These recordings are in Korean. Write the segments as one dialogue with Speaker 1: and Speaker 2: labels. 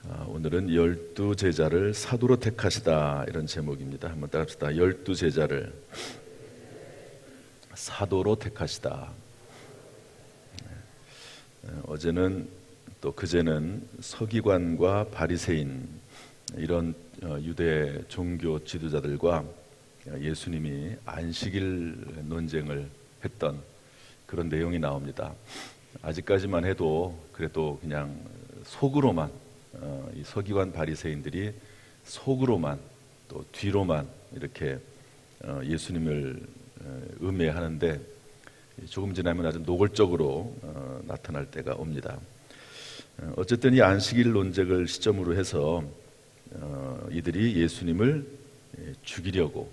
Speaker 1: 오늘은 12제자를 사도로 택하시다, 이런 제목입니다. 한번 따라합시다. 12제자를 사도로 택하시다. 어제는 또 그제는 서기관과 바리새인, 이런 유대 종교 지도자들과 예수님이 안식일 논쟁을 했던 그런 내용이 나옵니다. 아직까지만 해도 그래도 그냥 속으로만, 이 서기관 바리새인들이 속으로만 또 뒤로만 이렇게 예수님을 음해하는데, 조금 지나면 아주 노골적으로 나타날 때가 옵니다. 어쨌든 이 안식일 논쟁을 시점으로 해서 이들이 예수님을 죽이려고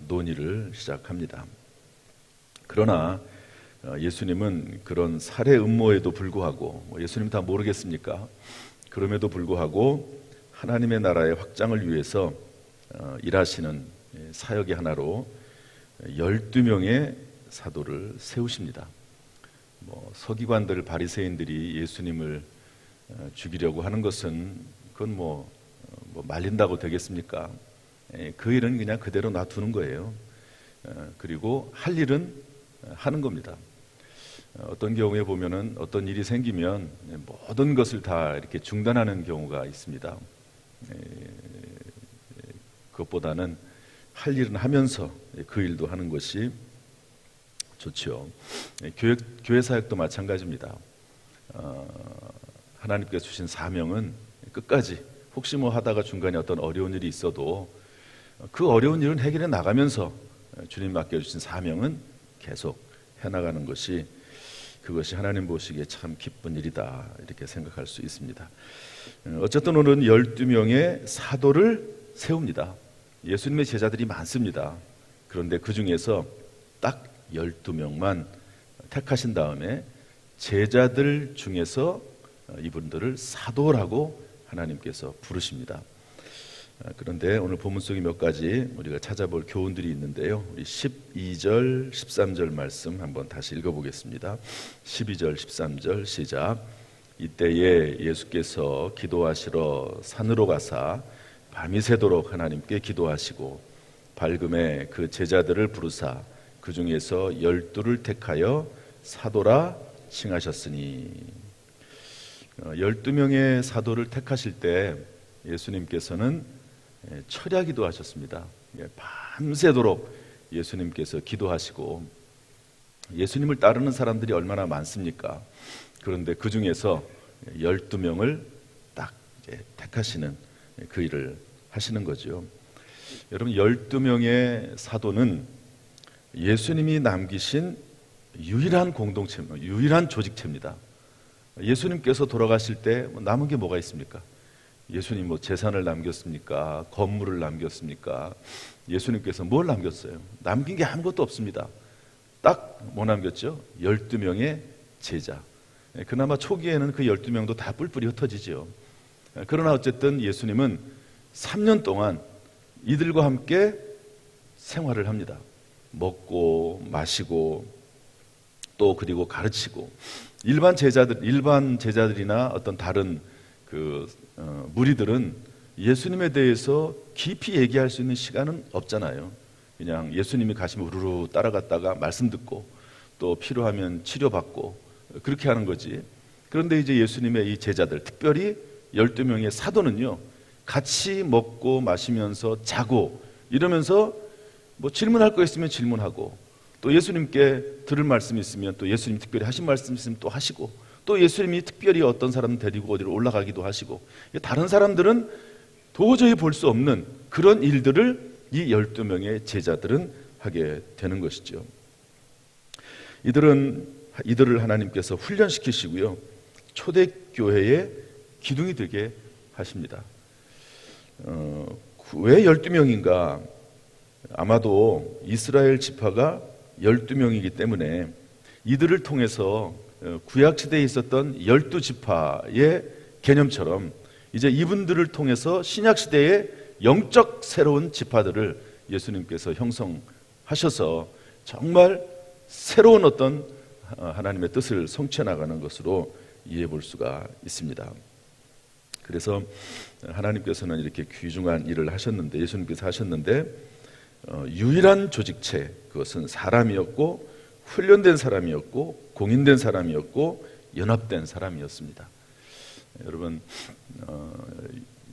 Speaker 1: 논의를 시작합니다. 그러나 예수님은 그런 살해 음모에도 불구하고, 예수님 다 모르겠습니까? 그럼에도 불구하고 하나님의 나라의 확장을 위해서 일하시는 사역의 하나로 12명의 사도를 세우십니다. 서기관들, 바리새인들이 예수님을 죽이려고 하는 것은 그건 말린다고 되겠습니까? 그 일은 그냥 그대로 놔두는 거예요. 그리고 할 일은 하는 겁니다. 어떤 경우에 보면은 어떤 일이 생기면 모든 것을 다 이렇게 중단하는 경우가 있습니다. 그것보다는 할 일은 하면서 그 일도 하는 것이 좋죠. 교회 사역도 마찬가지입니다. 하나님께서 주신 사명은 끝까지, 혹시 하다가 중간에 어떤 어려운 일이 있어도 그 어려운 일은 해결해 나가면서 주님 맡겨주신 사명은 계속 해나가는 것이, 그것이 하나님 보시기에 참 기쁜 일이다, 이렇게 생각할 수 있습니다. 어쨌든 오늘은 12명의 사도를 세웁니다. 예수님의 제자들이 많습니다. 그런데 그 중에서 딱 12명만 택하신 다음에 제자들 중에서 이분들을 사도라고 하나님께서 부르십니다. 그런데 오늘 본문 속에 몇 가지 우리가 찾아볼 교훈들이 있는데요. 우리 12절, 13절 말씀 한번 다시 읽어보겠습니다. 12절, 13절 시작. 이때에 예수께서 기도하시러 산으로 가사 밤이 새도록 하나님께 기도하시고 밝음에 그 제자들을 부르사 그 중에서 12를 택하여 사도라 칭하셨으니. 12명의 사도를 택하실 때 예수님께서는 철야 기도하셨습니다. 밤새도록 예수님께서 기도하시고, 예수님을 따르는 사람들이 얼마나 많습니까? 그런데 그 중에서 12명을 딱 택하시는 그 일을 하시는 거죠. 여러분, 12명의 사도는 예수님이 남기신 유일한 공동체입니다. 유일한 조직체입니다. 예수님께서 돌아가실 때 남은 게 뭐가 있습니까? 예수님 재산을 남겼습니까? 건물을 남겼습니까? 예수님께서 뭘 남겼어요? 남긴 게 아무것도 없습니다. 딱 남겼죠? 12명의 제자. 그나마 초기에는 그 12명도 다 뿔뿔이 흩어지죠. 그러나 어쨌든 예수님은 3년 동안 이들과 함께 생활을 합니다. 먹고 마시고 또 그리고 가르치고, 일반 제자들이나 어떤 다른 무리들은 예수님에 대해서 깊이 얘기할 수 있는 시간은 없잖아요. 그냥 예수님이 가시면 우르르 따라갔다가 말씀 듣고 또 필요하면 치료받고 그렇게 하는 거지. 그런데 이제 예수님의 이 제자들, 특별히 12명의 사도는요, 같이 먹고 마시면서 자고 이러면서 질문할 거 있으면 질문하고, 또 예수님께 들을 말씀이 있으면 또 예수님 특별히 하신 말씀 있으면 또 하시고, 또 예수님이 특별히 어떤 사람 데리고 어디로 올라가기도 하시고, 다른 사람들은 도저히 볼 수 없는 그런 일들을 이 12명의 제자들은 하게 되는 것이죠. 이들을 하나님께서 훈련시키시고요, 초대교회의 기둥이 되게 하십니다. 왜 12명인가? 아마도 이스라엘 지파가 12명이기 때문에 이들을 통해서 구약시대에 있었던 12지파의 개념처럼 이제 이분들을 통해서 신약시대의 영적 새로운 지파들을 예수님께서 형성하셔서 정말 새로운 어떤 하나님의 뜻을 성취해 나가는 것으로 이해해 볼 수가 있습니다. 그래서 하나님께서는 이렇게 귀중한 일을 하셨는데, 예수님께서 하셨는데 유일한 조직체, 그것은 사람이었고 훈련된 사람이었고 공인된 사람이었고 연합된 사람이었습니다. 여러분,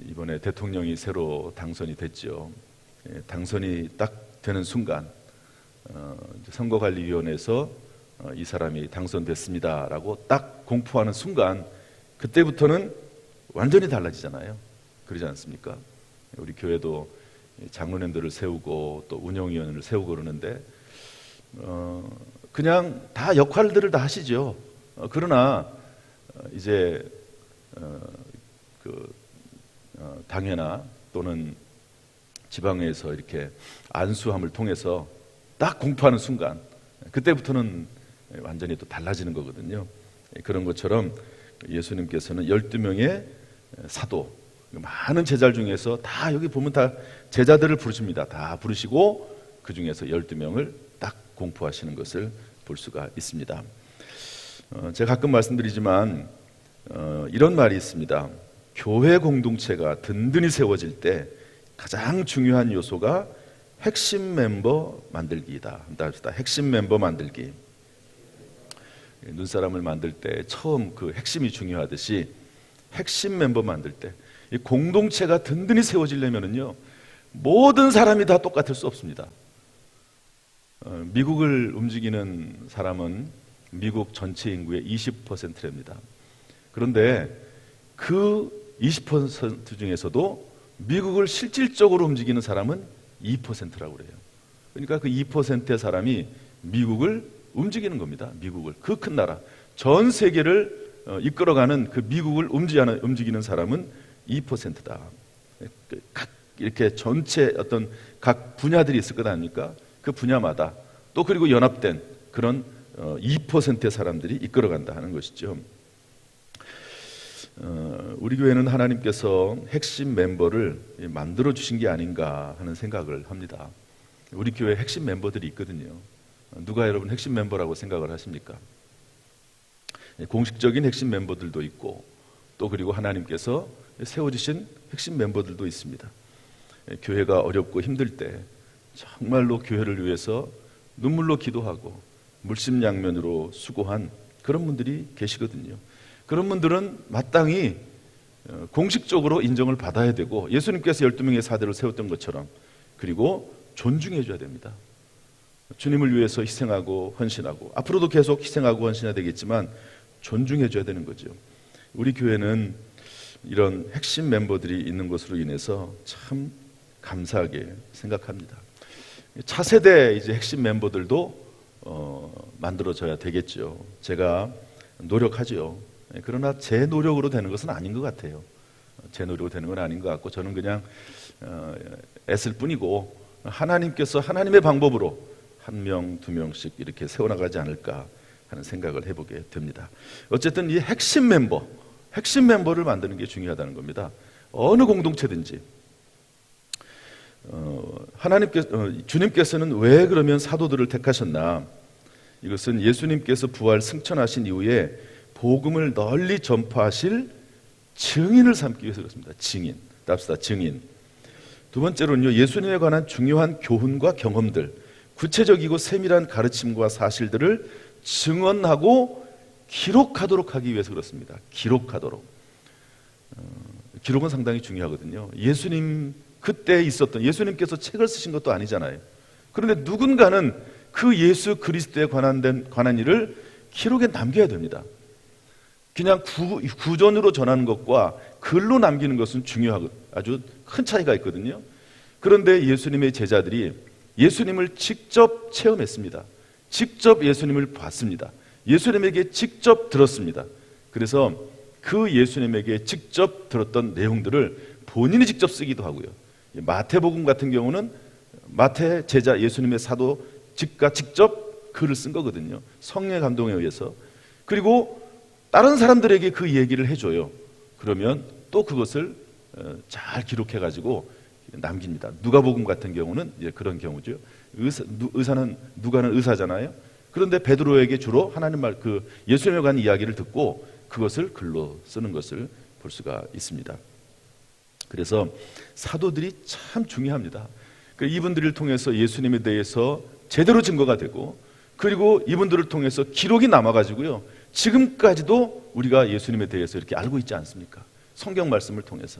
Speaker 1: 이번에 대통령이 새로 당선이 됐죠. 당선이 딱 되는 순간 선거관리위원회에서 이 사람이 당선됐습니다라고 딱 공포하는 순간, 그때부터는 완전히 달라지잖아요. 그러지 않습니까? 우리 교회도 장로님들을 세우고 또 운영위원을 세우고 그러는데 그냥 다 역할들을 다 하시죠. 그러나 이제 당회나 또는 지방에서 이렇게 안수함을 통해서 딱 공포하는 순간, 그때부터는 완전히 또 달라지는 거거든요. 그런 것처럼 예수님께서는 12명의 사도, 많은 제자 중에서 다, 여기 보면 다 제자들을 부르십니다. 다 부르시고 그 중에서 12명을 딱 공포하시는 것을 볼 수가 있습니다. 제가 가끔 말씀드리지만 이런 말이 있습니다. 교회 공동체가 든든히 세워질 때 가장 중요한 요소가 핵심 멤버 만들기이다. 합시다. 핵심 멤버 만들기. 눈사람을 만들 때 처음 그 핵심이 중요하듯이 핵심 멤버 만들 때, 이 공동체가 든든히 세워지려면은요, 모든 사람이 다 똑같을 수 없습니다. 미국을 움직이는 사람은 미국 전체 인구의 20%랍니다. 그런데 그 20% 중에서도 미국을 실질적으로 움직이는 사람은 2%라고 그래요. 그러니까 그 2%의 사람이 미국을 움직이는 겁니다. 미국을, 그 큰 나라, 전 세계를 이끌어가는 그 미국을 움직이는 사람은 2%다. 각 이렇게 전체 어떤 각 분야들이 있을 것 아닙니까? 그 분야마다 또 그리고 연합된 그런 2%의 사람들이 이끌어간다 하는 것이죠. 우리 교회는 하나님께서 핵심 멤버를 만들어 주신 게 아닌가 하는 생각을 합니다. 우리 교회 핵심 멤버들이 있거든요. 누가 여러분 핵심 멤버라고 생각을 하십니까? 공식적인 핵심 멤버들도 있고 또 그리고 하나님께서 세워주신 핵심 멤버들도 있습니다. 교회가 어렵고 힘들 때 정말로 교회를 위해서 눈물로 기도하고 물심양면으로 수고한 그런 분들이 계시거든요. 그런 분들은 마땅히 공식적으로 인정을 받아야 되고, 예수님께서 12명의 사도를 세웠던 것처럼, 그리고 존중해 줘야 됩니다. 주님을 위해서 희생하고 헌신하고, 앞으로도 계속 희생하고 헌신해야 되겠지만 존중해 줘야 되는 거죠. 우리 교회는 이런 핵심 멤버들이 있는 것으로 인해서 참 감사하게 생각합니다. 차세대 이제 핵심 멤버들도 만들어져야 되겠죠. 제가 노력하죠. 그러나 제 노력으로 되는 것은 아닌 것 같아요. 제 노력으로 되는 건 아닌 것 같고, 저는 그냥 애쓸 뿐이고, 하나님께서 하나님의 방법으로 한 명, 두 명씩 이렇게 세워나가지 않을까 하는 생각을 해보게 됩니다. 어쨌든 이 핵심 멤버를 만드는 게 중요하다는 겁니다. 어느 공동체든지 주님께서는 왜 그러면 사도들을 택하셨나? 이것은 예수님께서 부활 승천하신 이후에 복음을 널리 전파하실 증인을 삼기 위해서 그렇습니다. 증인. 답시다. 증인. 두 번째로는요, 예수님에 관한 중요한 교훈과 경험들, 구체적이고 세밀한 가르침과 사실들을 증언하고 기록하도록 하기 위해서 그렇습니다. 기록하도록. 기록은 상당히 중요하거든요. 예수님 그때 있었던, 예수님께서 책을 쓰신 것도 아니잖아요. 그런데 누군가는 그 예수 그리스도에 관한 일을 기록에 남겨야 됩니다. 그냥 구전으로 전하는 것과 글로 남기는 것은 중요하고 아주 큰 차이가 있거든요. 그런데 예수님의 제자들이 예수님을 직접 체험했습니다. 직접 예수님을 봤습니다. 예수님에게 직접 들었습니다. 그래서 그 예수님에게 직접 들었던 내용들을 본인이 직접 쓰기도 하고요. 마태복음 같은 경우는 마태 제자 예수님의 사도 가 직접 글을 쓴 거거든요. 성령의 감동에 의해서. 그리고 다른 사람들에게 그 얘기를 해줘요. 그러면 또 그것을 잘 기록해가지고 남깁니다. 누가복음 같은 경우는 이제 그런 경우죠. 누가는 의사잖아요. 그런데 베드로에게 주로 하나님 말, 그 예수님에 관한 이야기를 듣고 그것을 글로 쓰는 것을 볼 수가 있습니다. 그래서 사도들이 참 중요합니다. 이분들을 통해서 예수님에 대해서 제대로 증거가 되고, 그리고 이분들을 통해서 기록이 남아가지고요, 지금까지도 우리가 예수님에 대해서 이렇게 알고 있지 않습니까? 성경 말씀을 통해서.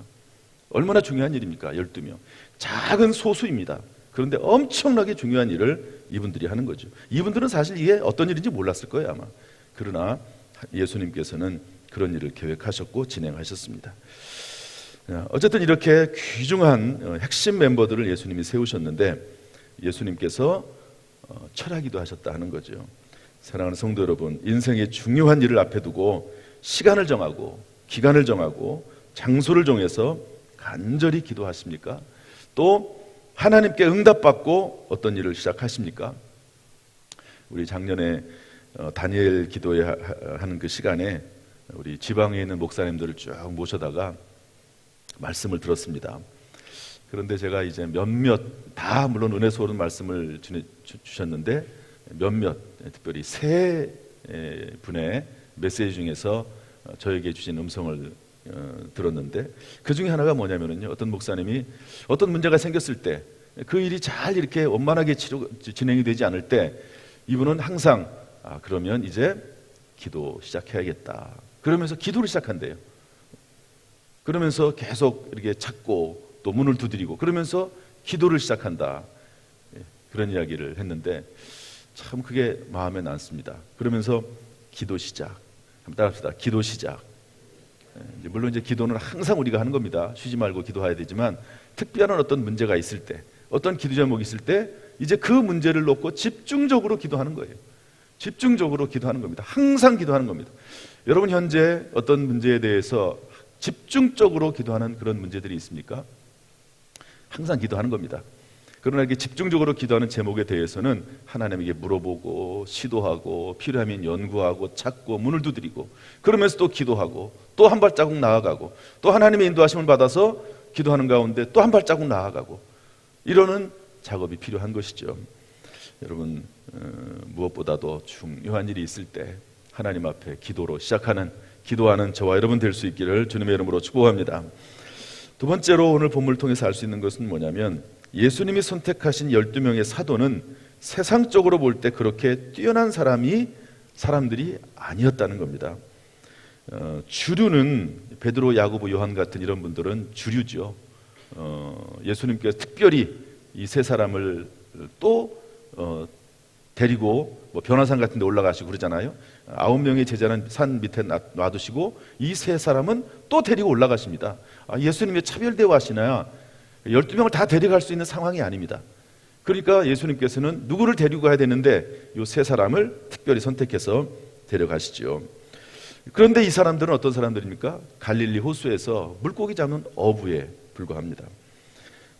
Speaker 1: 얼마나 중요한 일입니까? 12명. 작은 소수입니다. 그런데 엄청나게 중요한 일을 이분들이 하는 거죠. 이분들은 사실 이게 어떤 일인지 몰랐을 거예요, 아마. 그러나 예수님께서는 그런 일을 계획하셨고 진행하셨습니다. 어쨌든 이렇게 귀중한 핵심 멤버들을 예수님이 세우셨는데, 예수님께서 철하기도 하셨다 하는 거죠. 사랑하는 성도 여러분, 인생의 중요한 일을 앞에 두고 시간을 정하고 기간을 정하고 장소를 정해서 간절히 기도하십니까? 또 하나님께 응답받고 어떤 일을 시작하십니까? 우리 작년에 다니엘 기도하는 그 시간에 우리 지방에 있는 목사님들을 쭉 모셔다가 말씀을 들었습니다. 그런데 제가 이제 몇몇, 다 물론 은혜서 오른 말씀을 주셨는데 몇몇, 특별히 세 분의 메시지 중에서 저에게 주신 음성을 들었는데, 그 중에 하나가 뭐냐면요, 어떤 목사님이 어떤 문제가 생겼을 때 그 일이 잘 이렇게 원만하게 진행이 되지 않을 때 이분은 항상 그러면 이제 기도 시작해야겠다, 그러면서 기도를 시작한대요. 그러면서 계속 이렇게 찾고 또 문을 두드리고 그러면서 기도를 시작한다, 그런 이야기를 했는데 참 그게 마음에 남습니다. 그러면서 기도 시작, 한번 따라합시다. 기도 시작. 물론 이제 기도는 항상 우리가 하는 겁니다. 쉬지 말고 기도해야 되지만, 특별한 어떤 문제가 있을 때, 어떤 기도 제목이 있을 때 이제 그 문제를 놓고 집중적으로 기도하는 거예요. 집중적으로 기도하는 겁니다. 항상 기도하는 겁니다. 여러분 현재 어떤 문제에 대해서 집중적으로 기도하는 그런 문제들이 있습니까? 항상 기도하는 겁니다. 그러나 이렇게 집중적으로 기도하는 제목에 대해서는 하나님에게 물어보고 시도하고 필요하면 연구하고 찾고 문을 두드리고 그러면서 또 기도하고 또 한 발자국 나아가고 또 하나님의 인도하심을 받아서 기도하는 가운데 또 한 발자국 나아가고 이러는 작업이 필요한 것이죠. 여러분, 무엇보다도 중요한 일이 있을 때 하나님 앞에 기도로 시작하는, 기도하는 저와 여러분 될 수 있기를 주님의 이름으로 축복합니다. 두 번째로 오늘 본문을 통해서 알 수 있는 것은 뭐냐면, 예수님이 선택하신 12명의 사도는 세상적으로 볼 때 그렇게 뛰어난 사람들이 아니었다는 겁니다. 주류는 베드로, 야고보, 요한 같은 이런 분들은 주류죠. 예수님께서 특별히 이 세 사람을 또 데리고 변화산 같은 데 올라가시고 그러잖아요. 9명의 제자는 산 밑에 놔두시고 이 세 사람은 또 데리고 올라가십니다. 예수님이 차별 대우하시나요? 12명을 다 데려갈 수 있는 상황이 아닙니다. 그러니까 예수님께서는 누구를 데리고 가야 되는데 이 세 사람을 특별히 선택해서 데려가시죠. 그런데 이 사람들은 어떤 사람들입니까? 갈릴리 호수에서 물고기 잡는 어부에 불과합니다.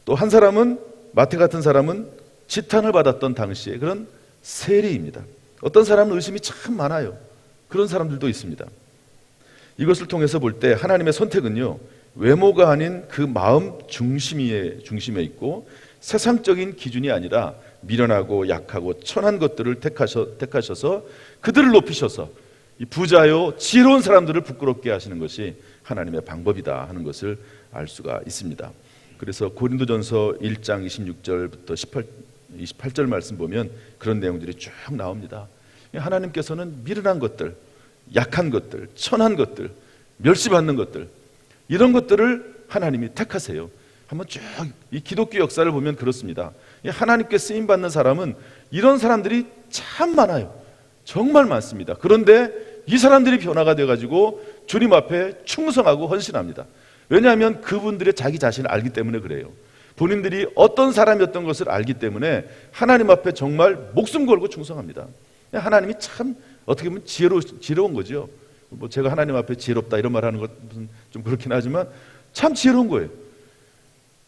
Speaker 1: 또 한 사람은, 마태 같은 사람은 지탄을 받았던 당시에 그런 세리입니다. 어떤 사람은 의심이 참 많아요. 그런 사람들도 있습니다. 이것을 통해서 볼 때 하나님의 선택은요, 외모가 아닌 그 마음 중심에 있고 세상적인 기준이 아니라 미련하고 약하고 천한 것들을 택하셔서 그들을 높이셔서 이 부자요 지혜로운 사람들을 부끄럽게 하시는 것이 하나님의 방법이다 하는 것을 알 수가 있습니다. 그래서 고린도전서 1장 26절부터 28절 말씀 보면 그런 내용들이 쭉 나옵니다. 하나님께서는 미련한 것들, 약한 것들, 천한 것들, 멸시받는 것들, 이런 것들을 하나님이 택하세요. 한번 쭉 이 기독교 역사를 보면 그렇습니다. 하나님께 쓰임받는 사람은 이런 사람들이 참 많아요. 정말 많습니다. 그런데 이 사람들이 변화가 돼가지고 주님 앞에 충성하고 헌신합니다. 왜냐하면 그분들의 자기 자신을 알기 때문에 그래요. 본인들이 어떤 사람이었던 것을 알기 때문에 하나님 앞에 정말 목숨 걸고 충성합니다. 하나님이 참 어떻게 보면 지혜로운 거죠. 제가 하나님 앞에 지혜롭다 이런 말 하는 것은 좀 그렇긴 하지만 참 지혜로운 거예요.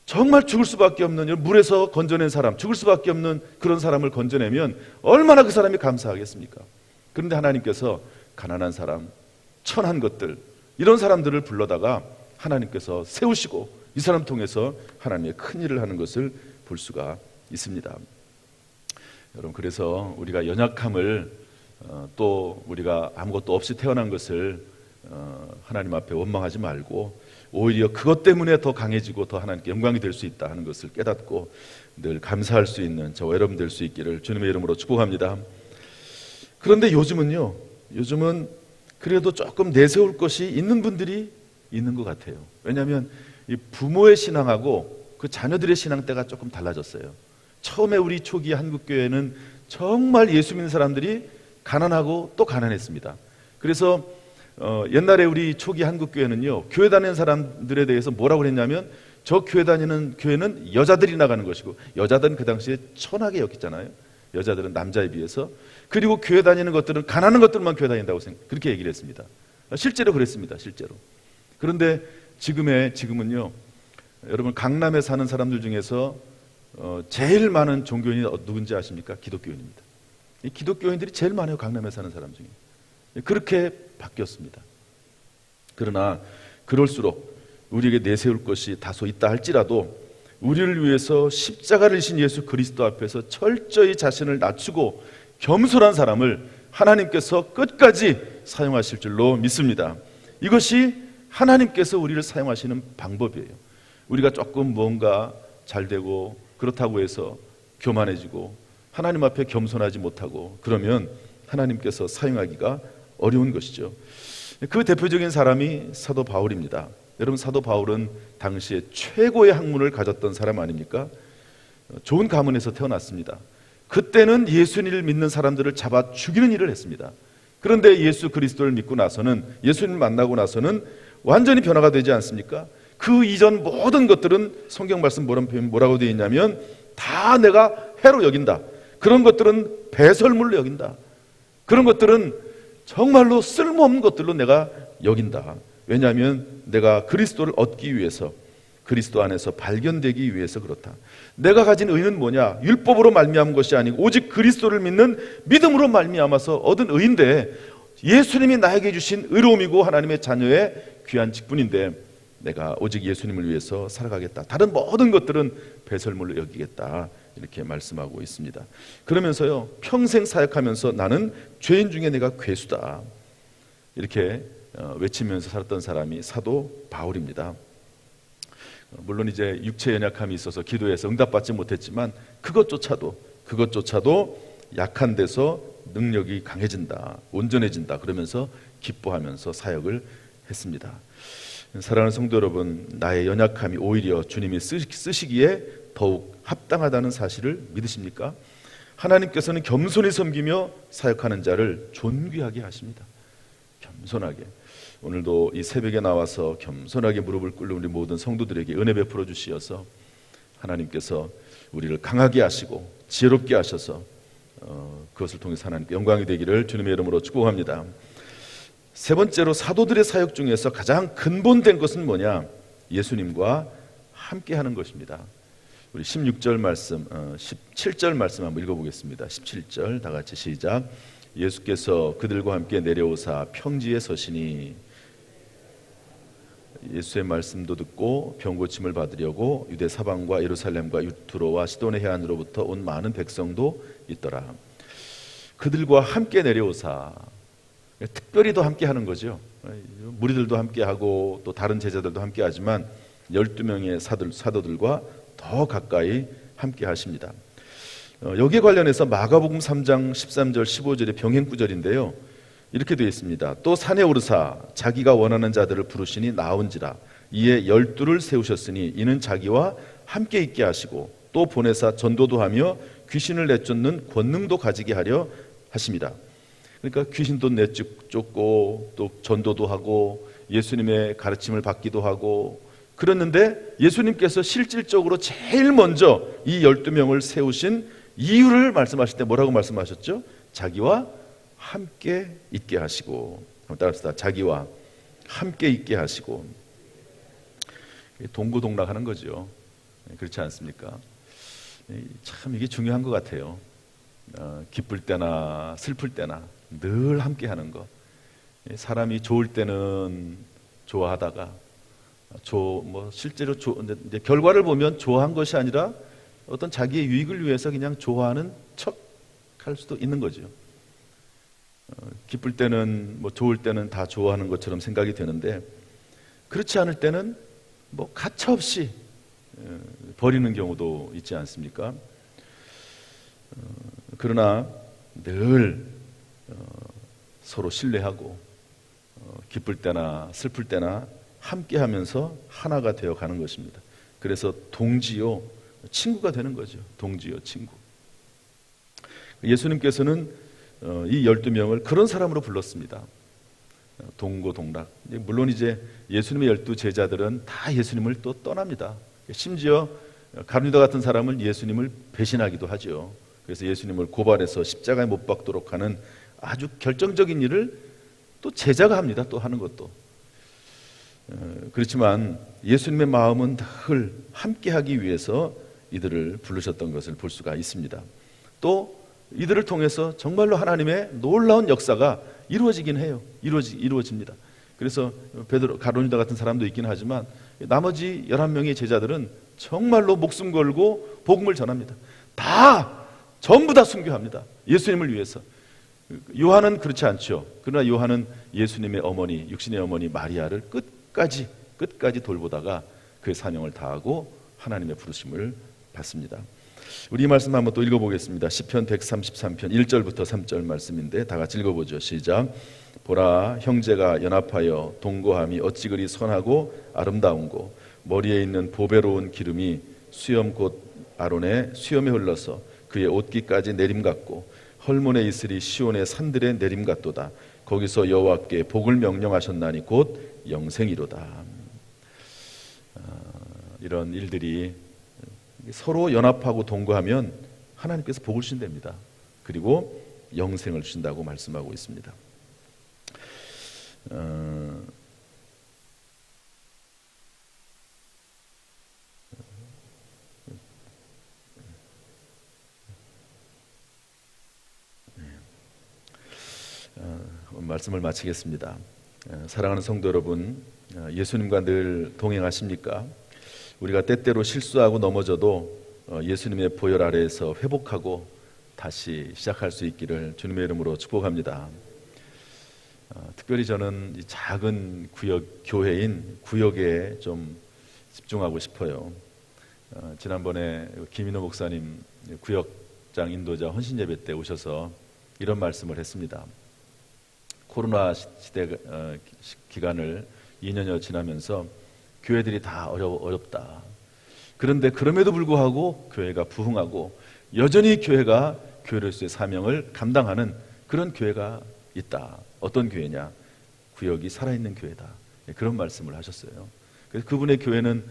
Speaker 1: 정말 죽을 수밖에 없는, 물에서 건져낸 사람, 죽을 수밖에 없는 그런 사람을 건져내면 얼마나 그 사람이 감사하겠습니까? 그런데 하나님께서 가난한 사람, 천한 것들, 이런 사람들을 불러다가 하나님께서 세우시고 이 사람 통해서 하나님의 큰 일을 하는 것을 볼 수가 있습니다. 여러분, 그래서 우리가 연약함을 또 우리가 아무것도 없이 태어난 것을 하나님 앞에 원망하지 말고 오히려 그것 때문에 더 강해지고 더 하나님께 영광이 될 수 있다 하는 것을 깨닫고 늘 감사할 수 있는 저와 여러분 될 수 있기를 주님의 이름으로 축복합니다. 그런데 요즘은 그래도 조금 내세울 것이 있는 분들이 있는 것 같아요. 왜냐하면 이 부모의 신앙하고 그 자녀들의 신앙대가 조금 달라졌어요. 처음에 우리 초기 한국교회는 정말 예수 믿는 사람들이 가난하고 또 가난했습니다. 그래서 옛날에 우리 초기 한국교회는요, 교회 다니는 사람들에 대해서 뭐라고 그랬냐면 저 교회 다니는 교회는 여자들이 나가는 것이고, 여자들은 그 당시에 천하게 여겼잖아요. 여자들은 남자에 비해서. 그리고 교회 다니는 것들은 가난한 것들만 교회 다닌다고 그렇게 얘기를 했습니다. 실제로 그랬습니다. 실제로. 그런데 지금은요, 여러분 강남에 사는 사람들 중에서 제일 많은 종교인이 누군지 아십니까? 기독교인입니다. 이 기독교인들이 제일 많아요. 강남에 사는 사람 중에. 그렇게 바뀌었습니다. 그러나 그럴수록 우리에게 내세울 것이 다소 있다 할지라도 우리를 위해서 십자가를 지신 예수 그리스도 앞에서 철저히 자신을 낮추고 겸손한 사람을 하나님께서 끝까지 사용하실 줄로 믿습니다. 이것이 하나님께서 우리를 사용하시는 방법이에요. 우리가 조금 뭔가 잘 되고 그렇다고 해서 교만해지고 하나님 앞에 겸손하지 못하고 그러면 하나님께서 사용하기가 어려운 것이죠. 그 대표적인 사람이 사도 바울입니다. 여러분, 사도 바울은 당시에 최고의 학문을 가졌던 사람 아닙니까? 좋은 가문에서 태어났습니다. 그때는 예수님을 믿는 사람들을 잡아 죽이는 일을 했습니다. 그런데 예수 그리스도를 믿고 나서는, 예수님 만나고 나서는 완전히 변화가 되지 않습니까? 그 이전 모든 것들은 성경 말씀 뭐라고 되어 있냐면 다 내가 해로 여긴다. 그런 것들은 배설물로 여긴다. 그런 것들은 정말로 쓸모없는 것들로 내가 여긴다. 왜냐하면 내가 그리스도를 얻기 위해서, 그리스도 안에서 발견되기 위해서 그렇다. 내가 가진 의는 뭐냐? 율법으로 말미암은 것이 아니고 오직 그리스도를 믿는 믿음으로 말미암아서 얻은 의인데, 예수님이 나에게 주신 의로움이고 하나님의 자녀의 귀한 직분인데 내가 오직 예수님을 위해서 살아가겠다. 다른 모든 것들은 배설물로 여기겠다. 이렇게 말씀하고 있습니다. 그러면서요, 평생 사역하면서 나는 죄인 중에 내가 괴수다. 이렇게 외치면서 살았던 사람이 사도 바울입니다. 물론 이제 육체 연약함이 있어서 기도해서 응답받지 못했지만 그것조차도 약한 데서 능력이 강해진다, 온전해진다 그러면서 기뻐하면서 사역을 했습니다. 사랑하는 성도 여러분, 나의 연약함이 오히려 주님이 쓰시기에 더욱 합당하다는 사실을 믿으십니까? 하나님께서는 겸손히 섬기며 사역하는 자를 존귀하게 하십니다. 겸손하게. 오늘도 이 새벽에 나와서 겸손하게 무릎을 꿇는 우리 모든 성도들에게 은혜 베풀어 주시어서 하나님께서 우리를 강하게 하시고 지혜롭게 하셔서 그것을 통해서 하나님께 영광이 되기를 주님의 이름으로 축복합니다. 세 번째로, 사도들의 사역 중에서 가장 근본된 것은 뭐냐? 예수님과 함께하는 것입니다. 우리 16절 말씀, 17절 말씀 한번 읽어보겠습니다. 17절 다 같이 시작. 예수께서 그들과 함께 내려오사 평지에 서시니 예수의 말씀도 듣고 병고침을 받으려고 유대 사방과 예루살렘과 유투로와 시돈의 해안으로부터 온 많은 백성도 있더라. 그들과 함께 내려오사, 특별히 더 함께 하는 거죠. 무리들도 함께 하고 또 다른 제자들도 함께 하지만 12명의 사도들과 더 가까이 함께 하십니다. 여기에 관련해서 마가복음 3장 13절 15절의 병행구절인데요, 이렇게 되어 있습니다. 또 산에 오르사 자기가 원하는 자들을 부르시니 나온지라. 이에 12를 세우셨으니 이는 자기와 함께 있게 하시고 또 보내사 전도도 하며 귀신을 내쫓는 권능도 가지게 하려 하십니다. 그러니까 귀신도 내쫓고 또 전도도 하고 예수님의 가르침을 받기도 하고 그랬는데, 예수님께서 실질적으로 제일 먼저 이 12명을 세우신 이유를 말씀하실 때 뭐라고 말씀하셨죠? 자기와 함께 있게 하시고. 한번 따라합시다. 자기와 함께 있게 하시고. 동고동락하는 거죠. 그렇지 않습니까? 참 이게 중요한 것 같아요. 기쁠 때나 슬플 때나 늘 함께 하는 것. 사람이 좋을 때는 좋아하다가 실제로 이제 결과를 보면 좋아한 것이 아니라 어떤 자기의 유익을 위해서 그냥 좋아하는 척 할 수도 있는 거죠. 기쁠 때는 뭐 좋을 때는 다 좋아하는 것처럼 생각이 되는데 그렇지 않을 때는 뭐 가차없이 버리는 경우도 있지 않습니까? 그러나 늘 서로 신뢰하고 기쁠 때나 슬플 때나 함께하면서 하나가 되어 가는 것입니다. 그래서 동지요 친구가 되는 거죠. 동지요 친구. 예수님께서는 이 12명을 그런 사람으로 불렀습니다. 동고동락. 물론 이제 예수님의 12제자들은 다 예수님을 또 떠납니다. 심지어 가룟유다 같은 사람은 예수님을 배신하기도 하죠. 그래서 예수님을 고발해서 십자가에 못 박도록 하는 아주 결정적인 일을 또 제자가 합니다. 또 하는 것도. 그렇지만 예수님의 마음은 늘 함께하기 위해서 이들을 부르셨던 것을 볼 수가 있습니다. 또 이들을 통해서 정말로 하나님의 놀라운 역사가 이루어지긴 해요. 이루어집니다. 그래서 베드로, 가룟유다 같은 사람도 있긴 하지만 나머지 11명의 제자들은 정말로 목숨 걸고 복음을 전합니다. 전부 다 순교합니다. 예수님을 위해서. 요한은 그렇지 않죠. 그러나 요한은 예수님의 어머니, 육신의 어머니 마리아를 끝까지 돌보다가 그의 사명을 다하고 하나님의 부르심을 받습니다. 우리 이 말씀 한번 또 읽어보겠습니다. 시편 133편 1절부터 3절 말씀인데 다 같이 읽어보죠. 시작. 보라, 형제가 연합하여 동거함이 어찌 그리 선하고 아름다운고, 머리에 있는 보배로운 기름이 수염 곧 아론의 수염에 흘러서 그의 옷깃까지 내림 같고, 헐몬에 있으리 시온의 산들의 내림 같도다. 거기서 여호와께 복을 명령하셨나니 곧 영생이로다. 이런 일들이 서로 연합하고 동거하면 하나님께서 복을 주신답니다. 그리고 영생을 주신다고 말씀하고 있습니다. 말씀을 마치겠습니다. 사랑하는 성도 여러분, 예수님과 늘 동행하십니까? 우리가 때때로 실수하고 넘어져도 예수님의 보혈 아래에서 회복하고 다시 시작할 수 있기를 주님의 이름으로 축복합니다. 특별히 저는 이 작은 교회인 구역에 좀 집중하고 싶어요. 지난번에 김인호 목사님 구역장 인도자 헌신예배 때 오셔서 이런 말씀을 했습니다. 코로나 시대 기간을 2년여 지나면서 교회들이 다 어렵다. 그런데 그럼에도 불구하고 교회가 부흥하고 여전히 교회가 교회로서의 사명을 감당하는 그런 교회가 있다. 어떤 교회냐? 구역이 살아있는 교회다. 그런 말씀을 하셨어요. 그래서 그분의 교회는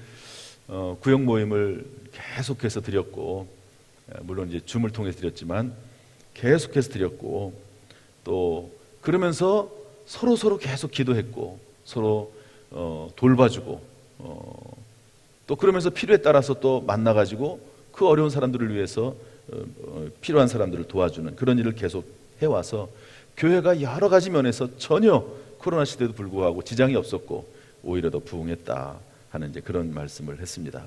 Speaker 1: 구역 모임을 계속해서 드렸고, 물론 이제 줌을 통해서 드렸지만 계속해서 드렸고, 또 그러면서 서로 계속 기도했고 서로 돌봐주고 또 그러면서 필요에 따라서 또 만나가지고 그 어려운 사람들을 위해서 필요한 사람들을 도와주는 그런 일을 계속 해와서 교회가 여러 가지 면에서 전혀 코로나 시대에도 불구하고 지장이 없었고 오히려 더 부흥했다 하는 이제 그런 말씀을 했습니다.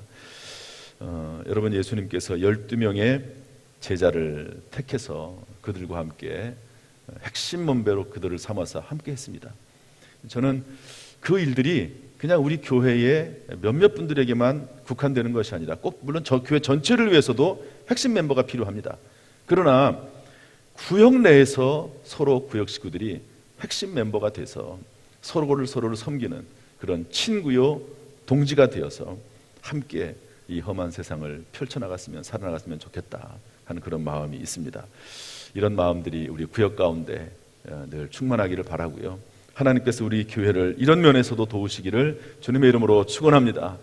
Speaker 1: 여러분, 예수님께서 12명의 제자를 택해서 그들과 함께 핵심門배로 그들을 삼아서 함께 했습니다. 저는 그 일들이 그냥 우리 교회의 몇몇 분들에게만 국한되는 것이 아니라 꼭 물론 저 교회 전체를 위해서도 핵심 멤버가 필요합니다. 그러나 구역 내에서 서로 구역 식구들이 핵심 멤버가 돼서 서로를 섬기는 그런 친구요 동지가 되어서 함께 이 험한 세상을 펼쳐나갔으면 살아나갔으면 좋겠다 하는 그런 마음이 있습니다. 이런 마음들이 우리 구역 가운데 늘 충만하기를 바라고요. 하나님께서 우리 교회를 이런 면에서도 도우시기를 주님의 이름으로 축원합니다.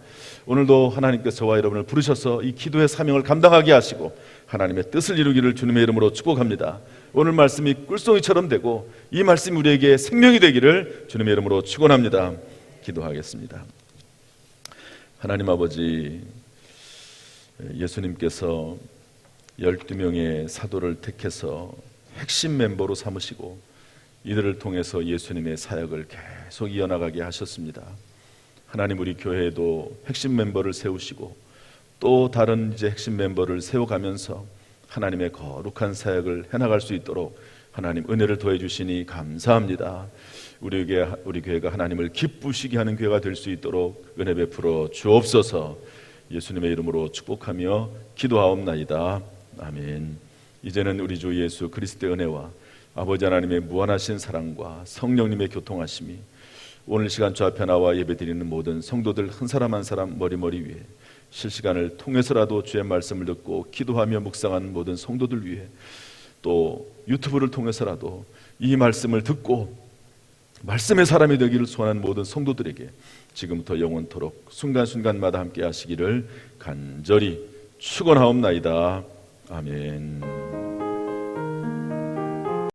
Speaker 1: 오늘도 하나님께서 저와 여러분을 부르셔서 이 기도의 사명을 감당하게 하시고 하나님의 뜻을 이루기를 주님의 이름으로 축복합니다. 오늘 말씀이 꿀송이처럼 되고 이 말씀이 우리에게 생명이 되기를 주님의 이름으로 축원합니다. 기도하겠습니다. 하나님 아버지, 예수님께서 12명의 사도를 택해서 핵심 멤버로 삼으시고 이들을 통해서 예수님의 사역을 계속 이어나가게 하셨습니다. 하나님, 우리 교회에도 핵심 멤버를 세우시고 또 다른 이제 핵심 멤버를 세워가면서 하나님의 거룩한 사역을 해나갈 수 있도록 하나님 은혜를 더해 주시니 감사합니다. 우리 교회가 하나님을 기쁘시게 하는 교회가 될 수 있도록 은혜 베풀어 주옵소서. 예수님의 이름으로 축복하며 기도하옵나이다. 아멘. 이제는 우리 주 예수 그리스도의 은혜와 아버지 하나님의 무한하신 사랑과 성령님의 교통하심이 오늘 시간 주 앞에 나와 예배드리는 모든 성도들 한 사람 한 사람 머리머리 위에 실시간을 통해서라도 주의 말씀을 듣고 기도하며 묵상하는 모든 성도들 위해 또 유튜브를 통해서라도 이 말씀을 듣고 말씀의 사람이 되기를 소원하는 모든 성도들에게 지금부터 영원토록 순간순간마다 함께 하시기를 간절히 축원하옵나이다. 아멘.